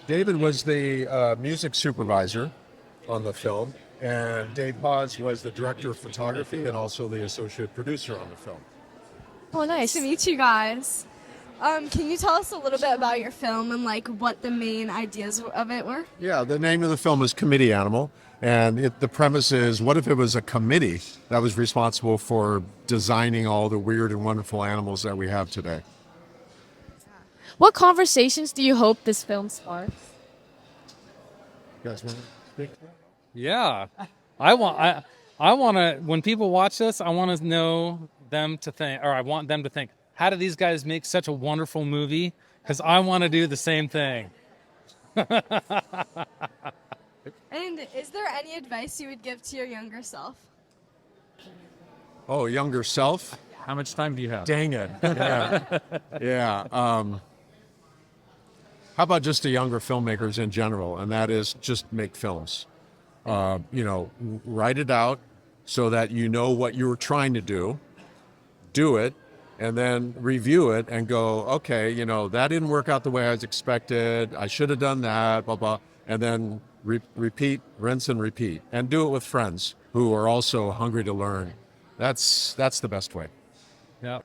David was the music supervisor on the film, and Dave Haws was the director of photography and also the associate producer on the film. Oh, nice. To meet you guys. Can you tell us a little bit about your film and like what the main ideas of it were? Yeah, the name of the film is Committee Animal, and the premise is, what if it was a committee that was responsible for designing all the weird and wonderful animals that we have today? What conversations do you hope this film sparks? You guys want to speak? Yeah, I want to. When people watch this, I want to know them to think, or I want them to think, how do these guys make such a wonderful movie? Because I want to do the same thing. And is there any advice you would give to your younger self? Oh, younger self? How much time do you have? Dang it. Yeah. Yeah. How about just the younger filmmakers in general? And that is just make films. Write it out so that you know what you were trying to do it, and then review it and go, okay, that didn't work out the way I was expected. I should have done that, blah, blah. And then repeat, rinse and repeat. And do it with friends who are also hungry to learn. That's the best way. Yeah.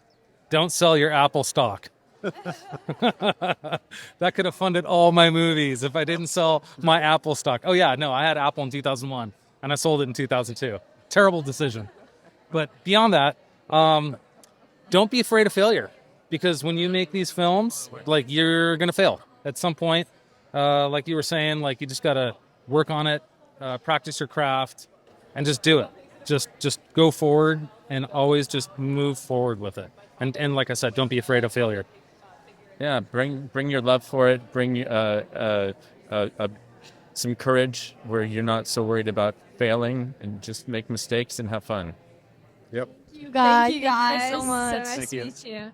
Don't sell your Apple stock. That could have funded all my movies if I didn't sell my Apple stock. Oh yeah, no, I had Apple in 2001 and I sold it in 2002. Terrible decision. But beyond that, don't be afraid of failure, because when you make these films, like, you're gonna fail at some point. Like you were saying, like, you just gotta work on it, practice your craft, and just do it. Just go forward and always just move forward with it. And like I said, don't be afraid of failure. Yeah, bring your love for it. Bring some courage where you're not so worried about failing, and just make mistakes and have fun. Yep. You guys. Thank you guys Thank you so much. So nice Thank to you. meet you.